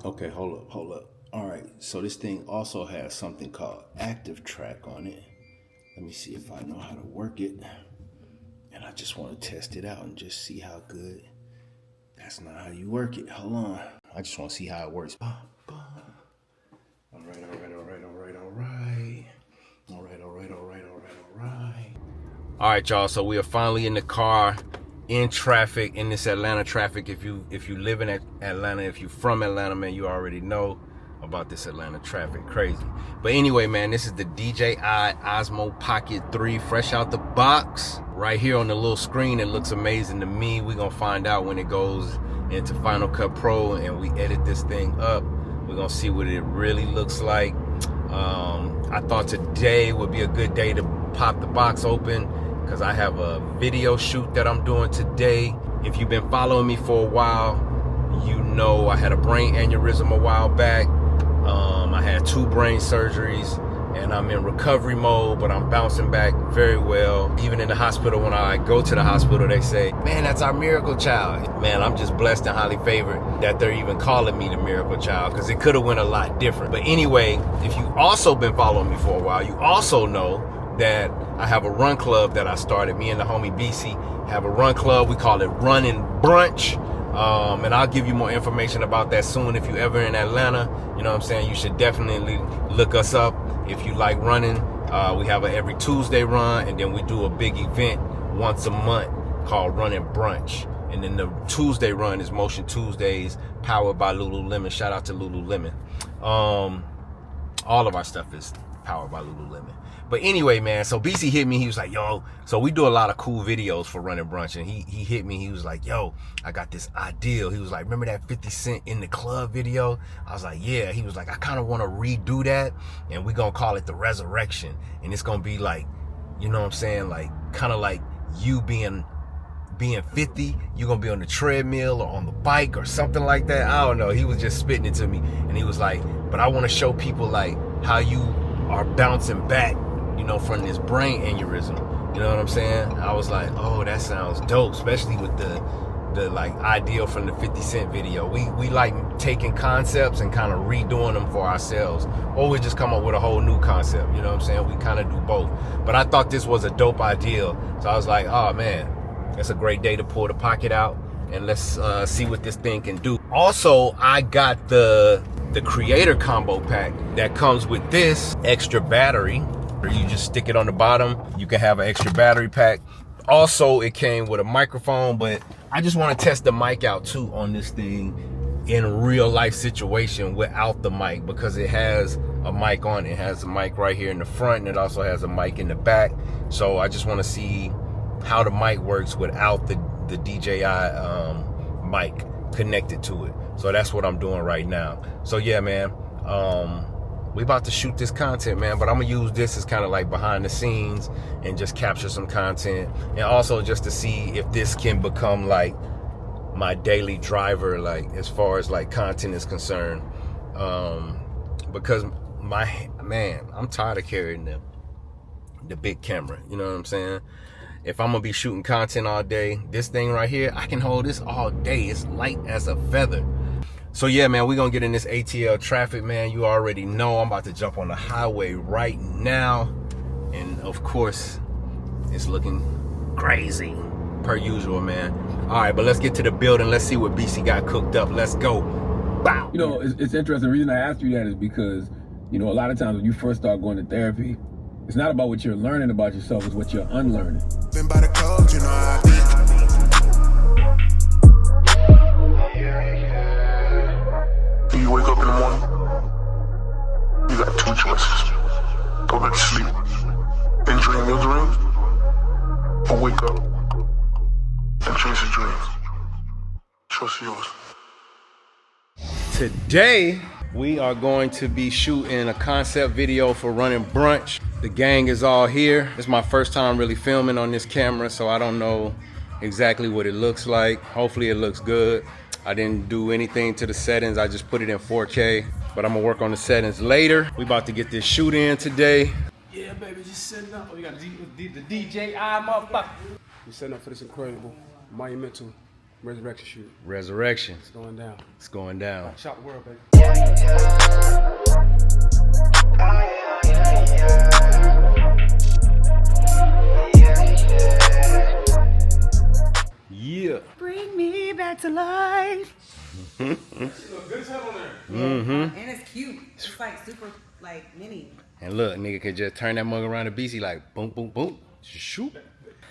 Okay, hold up. All right, so this thing also has something called active track on it. Let me see if I know how to work it. And I just want to test it out and just see how good. That's not how you work it. Hold on. I just want to see how it works. All right. All right, y'all. So we are finally in the car, in traffic, in this Atlanta traffic. If you live in Atlanta, if you're from Atlanta, man, you already know about this Atlanta traffic. Crazy. But anyway, man, this is the DJI Osmo Pocket 3, fresh out the box. Right here on the little screen, it looks amazing to me. We're gonna find out when it goes into Final Cut Pro and we edit this thing up. We're gonna see what it really looks like. I thought today would be a good day to pop the box open because I have a video shoot that I'm doing today. If you've been following me for a while, you know I had a brain aneurysm a while back. I had 2 brain surgeries and I'm in recovery mode, but I'm bouncing back very well. Even in the hospital, when I go to the hospital, they say, man, that's our miracle child. Man, I'm just blessed and highly favored that they're even calling me the miracle child, because it could have went a lot different. But anyway, if you've also been following me for a while, you also know that I have a run club that I started. Me and the homie BC have a run club. We call it Running Brunch. And I'll give you more information about that soon. If you're ever in Atlanta, you know what I'm saying, you should definitely look us up if you like running. We have a every Tuesday run, and then we do a big event once a month called Running Brunch. And then the Tuesday run is Motion Tuesdays, powered by Lululemon. Shout out to Lululemon. All of our stuff is powered by Lululemon. But anyway, man, so BC hit me. He was like, yo, so we do a lot of cool videos for Running Brunch. And he hit me. He was like, yo, I got this idea. He was like, remember that 50 Cent in the club video? I was like, yeah. He was like, I kind of want to redo that. And we're going to call it The Resurrection. And it's going to be like, you know what I'm saying? Like, kind of like you being 50, you're going to be on the treadmill or on the bike or something like that. I don't know. He was just spitting it to me. And he was like, but I want to show people like how you are bouncing back, you know, from this brain aneurysm. You know what I'm saying? I was like, oh, that sounds dope, especially with the like ideal from the 50 Cent video. We like taking concepts and kind of redoing them for ourselves, or we just come up with a whole new concept. You know what I'm saying? We kind of do both. But I thought this was a dope idea, so I was like, oh man, it's a great day to pull the Pocket out and let's see what this thing can do. Also, I got the creator combo pack that comes with this extra battery. You just stick it on the bottom. You can have an extra battery pack. Also, it came with a microphone, but I just want to test the mic out too on this thing in a real life situation without the mic, because it has a mic on it. It has a mic right here in the front, and it also has a mic in the back. So I just want to see how the mic works without the DJI mic connected to it. So that's what I'm doing right now. So yeah, man, we about to shoot this content, man, but I'm gonna use this as kind of like behind the scenes and just capture some content, and also just to see if this can become like my daily driver, like as far as like content is concerned, because I'm tired of carrying the big camera. You know what I'm saying? If I'm gonna be shooting content all day, this thing right here, I can hold this all day. It's light as a feather. So yeah, man, we're gonna get in this ATL traffic, man. You already know I'm about to jump on the highway right now. And of course, it's looking crazy, per usual, man. All right, but let's get to the building. Let's see what BC got cooked up. Let's go. Bow. You know, it's interesting. The reason I asked you that is because, you know, a lot of times when you first start going to therapy, it's not about what you're learning about yourself, it's what you're unlearning. Been by the code, you know I be. You wake up in the morning, you got 2 choices. Go back to sleep and dream your dreams, or wake up and chase your dreams. Choice yours. Today, we are going to be shooting a concept video for Running Brunch. The gang is all here. It's my first time really filming on this camera, so I don't know exactly what it looks like. Hopefully it looks good. I didn't do anything to the settings. I just put it in 4K, but I'm gonna work on the settings later. We about to get this shoot in today. Yeah. Yeah, baby, just setting up. Oh, you got the DJI motherfucker. We're setting up for this incredible, monumental resurrection shoot. Resurrection. It's going down. It's going down. Shop the world, baby. Yeah. Bring me back to life. Good as hell on there. And it's cute. It's like super, like, mini. And look, nigga could just turn that mug around the BC like boom, boom, boom. Just shoot.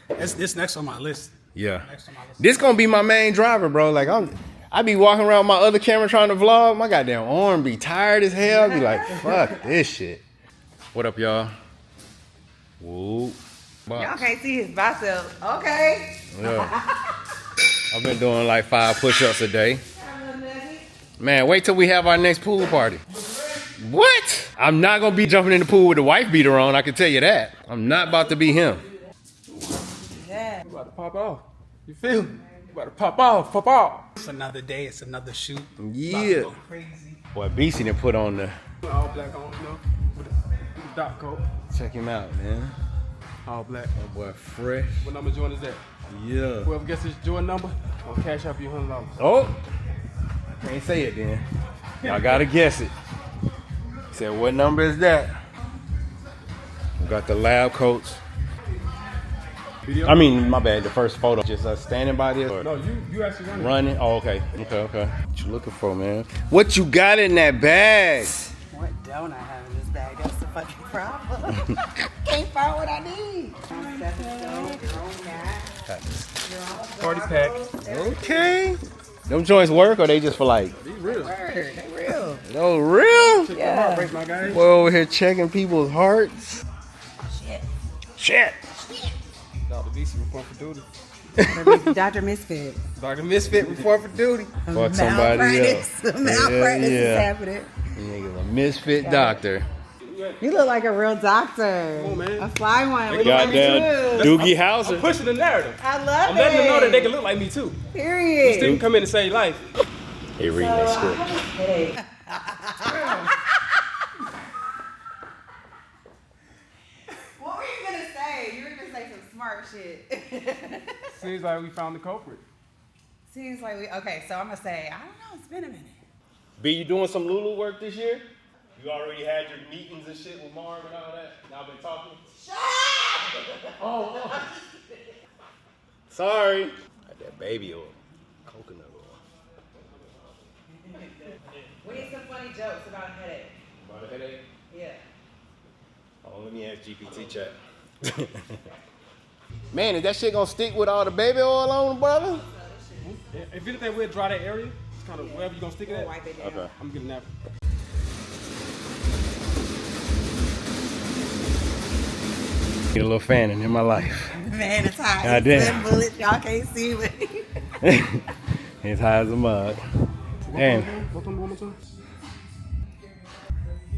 It's next on my list. Yeah. Next on my list. This gonna be my main driver, bro. Like I be walking around with my other camera trying to vlog. My goddamn arm be tired as hell. Be like, fuck this shit. What up, y'all? Whoa. Y'all can't see his biceps. Okay. Yeah. I've been doing like 5 push-ups a day. Man, wait till we have our next pool party. What? I'm not gonna be jumping in the pool with the wife beater on, I can tell you that. I'm not about to be him. Yeah. You about to pop off. You feel me? You about to pop off, pop off. It's another day, it's another shoot. Yeah. Go crazy. Boy, BC done put on the... All black on, you know, with the dot coat. Check him out, man. All black. That boy fresh. What number joint is that? Yeah. Whoever gets this joint number, I'll cash up you $100. Oh! Can't say it then. Y'all gotta guess it. Said, what number is that? We got the lab coats. Video? I mean, my bad, the first photo. Just us standing by this? Or No, you actually running. running? Oh, okay. Okay. What you looking for, man? What you got in that bag? What don't I have in this bag? That's the fucking problem. Can't find what I need. Party pack. Okay. Them joints work or they just for like? Be real. They real. No, real? Check Yeah. the heart rate, my guy. We're over here checking people's hearts. Shit. Dr. BC report for duty. Dr. Misfit. Dr. Misfit report for duty. Fuck somebody else. Malpractice Yeah. is happening. Nigga's a misfit doctor. You look like a real doctor. Come on, man. A fly one. Look like Goddamn you. Doogie Howser. I'm pushing the narrative. I love I'm it. letting them know that they can look like me too. Period. Still can come in and save life. They reading that script. Hey. What were you gonna say? You were gonna say some smart shit. Seems like we found the culprit. Seems like we okay. So I'm gonna say I don't know. It's been a minute. B, you doing some Lulu work this year? You already had your meetings and shit with Marv and all that? Y'all been talking? Shut up! Oh. Sorry. Got that baby oil. Coconut oil. We need some funny jokes about a headache. About a headache? Yeah. Oh, let me ask GPT chat. Man, is that shit gonna stick with all the baby oil on, brother? If anything, we'll dry that area. It's kind of wherever you're gonna stick it We'll at. wipe it down. Okay. I'm getting that. Need a little fanning in my life. Man, it's hot. God damn. It's bullets. Y'all can't see me. It's high as a mug. Damn. What one more time?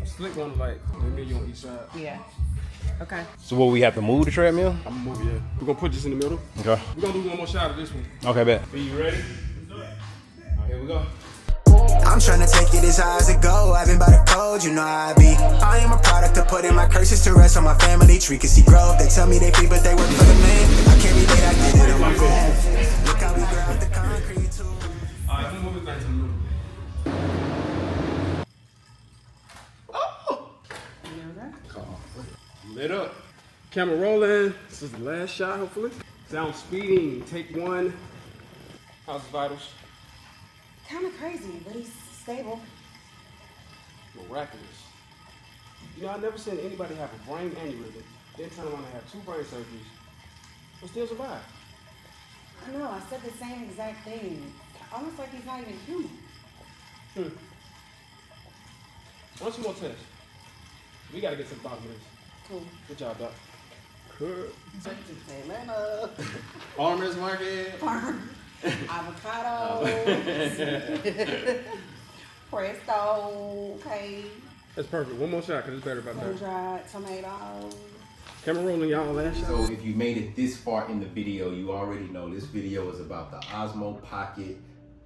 A slick one like a million on each side. Yeah. Okay. So what, we have to move the treadmill? I'm gonna move, yeah. We're gonna put this in the middle. Okay. We're gonna do one more shot of this one. Okay, bet. Are you ready? Here we go. I'm tryna take it as high as it go. I've been by the code, you know how I be. I am a product of putting my curses to rest on my family tree. Can see growth. They tell me they free, but they work for the man. I can't relate, I did it on my own. Look how we ground the concrete too. Alright, I'm gonna move it back to the middle. Lit up. Camera rolling. This is the last shot, hopefully. Sound speeding. Take one. How's the vitals? Kind of crazy, but he's stable. Miraculous. You know, I've never seen anybody have a brain aneurysm, then turn around and have 2 brain surgeries, but still survive. I know. I said the same exact thing. Almost like he's not even human. One more test. We gotta get to the bottom of this. Cool. Good job, Doc. Atlanta. Farmers market. Avocado. Presto. Okay. That's perfect. One more shot, because it's better about that. Dried tomatoes. Camera rolling, y'all. Last shot. So if you made it this far in the video, you already know this video is about the Osmo Pocket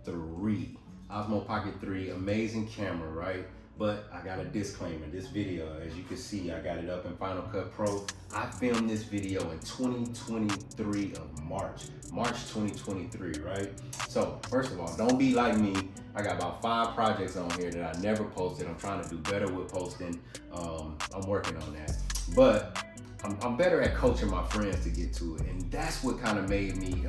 3. Osmo Pocket 3, amazing camera, right? But I got a disclaimer. This video, as you can see, I got it up in Final Cut Pro. I filmed this video in 2023 of March 2023, right? So first of all, don't be like me. I got about 5 projects on here that I never posted. I'm trying to do better with posting. I'm working on that. But I'm better at coaching my friends to get to it. And that's what kind of made me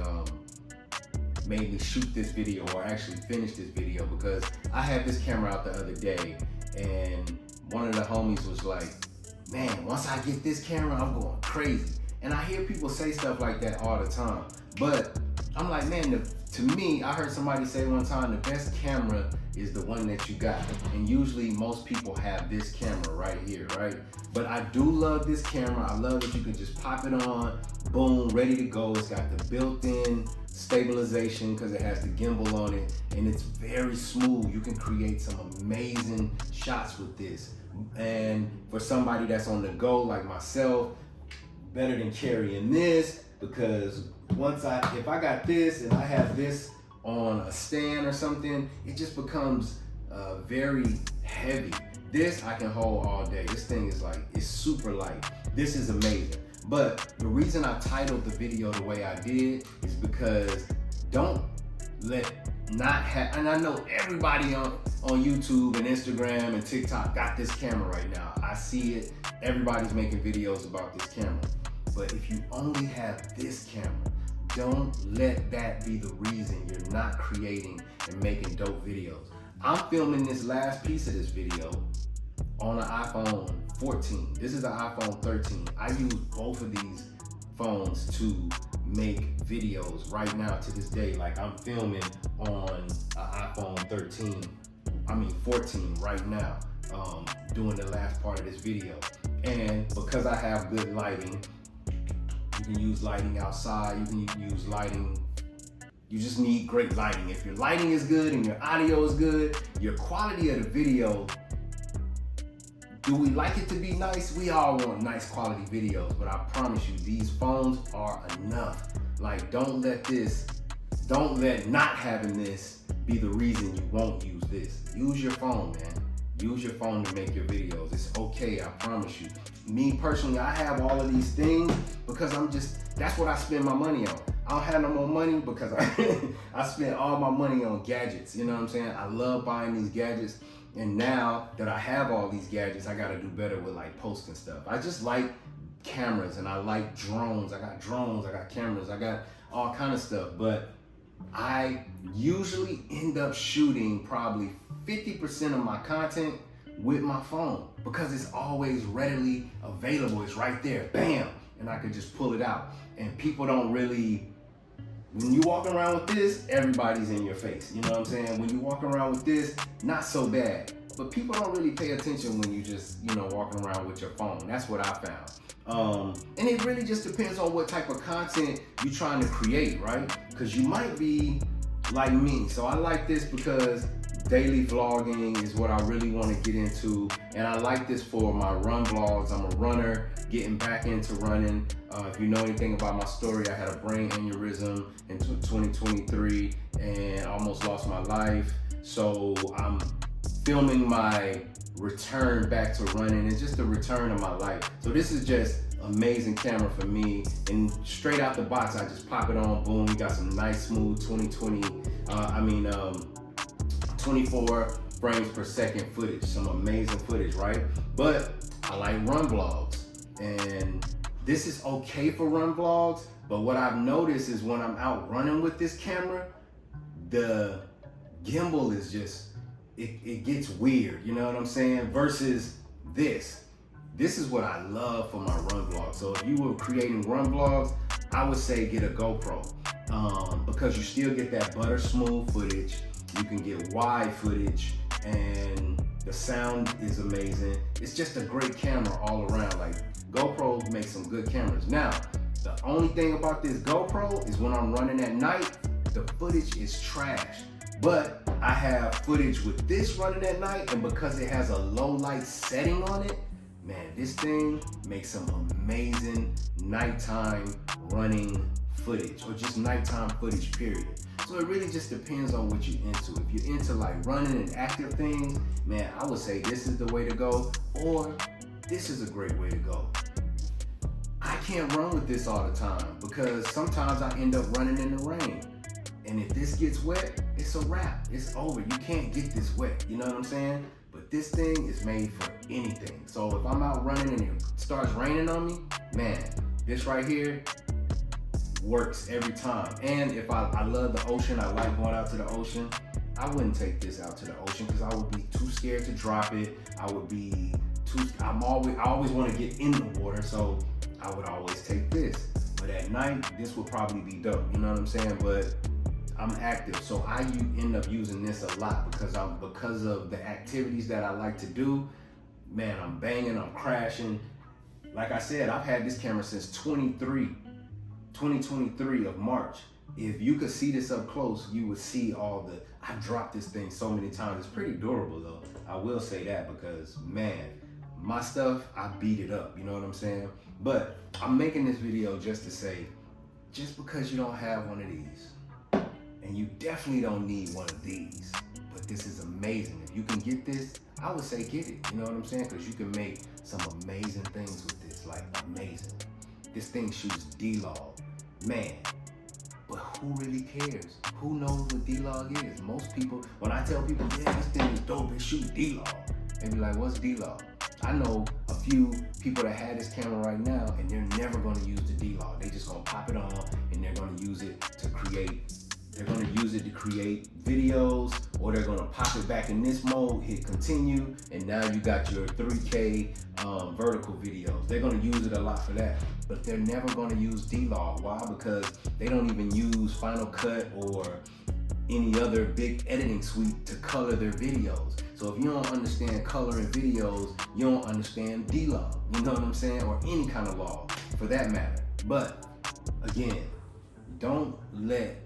shoot this video, or actually finish this video, because I had this camera out the other day and one of the homies was like, man, once I get this camera, I'm going crazy. And I hear people say stuff like that all the time. But I'm like, man, to me, I heard somebody say one time, the best camera is the one that you got. And usually most people have this camera right here, right? But I do love this camera. I love that you can just pop it on, boom, ready to go. It's got the built-in stabilization because it has the gimbal on it, and it's very smooth. You can create some amazing shots with this. And for somebody that's on the go like myself, better than carrying this, because if I got this and I have this on a stand or something, it just becomes very heavy. This I can hold all day. This thing is like, it's super light. This is amazing. But the reason I titled the video the way I did is because and I know everybody on YouTube and Instagram and TikTok got this camera right now. I see it. Everybody's making videos about this camera. But if you only have this camera, don't let that be the reason you're not creating and making dope videos. I'm filming this last piece of this video on an iPhone 14. This is an iPhone 13. I use both of these phones to make videos right now to this day. Like, I'm filming on an iPhone 14 right now, doing the last part of this video. And because I have good lighting, you can use lighting outside, you can use lighting. You just need great lighting. If your lighting is good and your audio is good, your quality of the video, do we like it to be nice? We all want nice quality videos, but I promise you, these phones are enough. Like, don't let not having this be the reason you won't use this. Use your phone, man. Use your phone to make your videos. It's okay, I promise you. Me personally, I have all of these things because that's what I spend my money on. I don't have no more money because I spend all my money on gadgets. You know what I'm saying? I love buying these gadgets. And now that I have all these gadgets, I gotta do better with like posting stuff. I just like cameras and I like drones. I got cameras, I got all kind of stuff. But I usually end up shooting probably 50% of my content with my phone because it's always readily available. It's right there, bam, and I could just pull it out. And people don't really, when you walk around with this, everybody's in your face. You know what I'm saying? When you walk around with this, not so bad. But people don't really pay attention when you just, walking around with your phone. That's what I found. And it really just depends on what type of content you're trying to create, right? Because you might be like me. So I like this because daily vlogging is what I really want to get into. And I like this for my run vlogs. I'm a runner, getting back into running. If you know anything about my story, I had a brain aneurysm in 2023 and almost lost my life. So I'm filming my return back to running and just the return of my life. So this is just amazing camera for me, and straight out the box I just pop it on, boom, you got some nice smooth 24 frames per second footage, some amazing footage, right? But I like run vlogs, and this is okay for run vlogs, but what I've noticed is when I'm out running with this camera, the gimbal is just, it gets weird, you know what I'm saying? Versus this is what I love for my run vlogs. So if you were creating run vlogs, I would say get a GoPro, because you still get that butter smooth footage. You can get wide footage and the sound is amazing. It's just a great camera all around. Like, GoPro makes some good cameras. Now, the only thing about this GoPro is when I'm running at night, the footage is trash. But I have footage with this running at night, and because it has a low light setting on it, man, this thing makes some amazing nighttime running footage, or just nighttime footage, period. So it really just depends on what you're into. If you're into like running and active things, man, I would say this is the way to go, or this is a great way to go. I can't run with this all the time because sometimes I end up running in the rain. And if this gets wet, it's a wrap. It's over. You can't get this wet. You know what I'm saying? But this thing is made for anything. So if I'm out running and it starts raining on me, man, this right here works every time. And if I love the ocean, I like going out to the ocean, I wouldn't take this out to the ocean because I would be too scared to drop it. I always want to get in the water, so I would always take this. But at night, this would probably be dope. You know what I'm saying? But I'm active, so I end up using this a lot because of the activities that I like to do. Man, I'm banging, I'm crashing. Like I said, I've had this camera since 2023 of March. If you could see this up close, you would see I've dropped this thing so many times. It's pretty durable though. I will say that because, man, my stuff, I beat it up, you know what I'm saying? But I'm making this video just to say, just because you don't have one of these, and you definitely don't need one of these, but this is amazing. If you can get this, I would say get it. You know what I'm saying? Because you can make some amazing things with this, like amazing. This thing shoots D-Log, man. But who really cares? Who knows what D-Log is? Most people, when I tell people, yeah, this thing is dope, it shoots D-Log, they be like, what's D-Log? I know a few people that have this camera right now, and they're never gonna use the D-Log. They just gonna pop it on, and they're gonna use it to create videos, or they're gonna pop it back in this mode, hit continue, and now you got your 3K vertical videos. They're gonna use it a lot for that, but they're never gonna use D-Log. Why? Because they don't even use Final Cut or any other big editing suite to color their videos. So if you don't understand coloring videos, you don't understand D-Log. You know what I'm saying? Or any kind of log for that matter. But again, don't let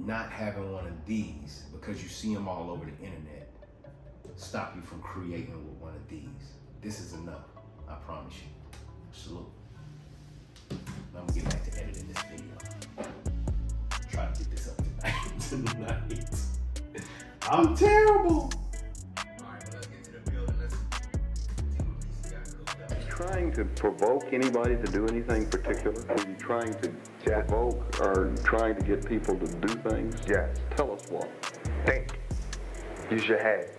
not having one of these, because you see them all over the internet, stop you from creating with one of these. This is enough, I promise you. Salute. Now I'm gonna get back to editing this video. Try to get this up tonight. I'm terrible. Alright, well, let's get to the building. Let's see what these guys cooked up. Are you trying to provoke anybody to do anything particular? Are you trying to provoke or trying to get people to do things? Yes. Tell us what. Think. Use your head.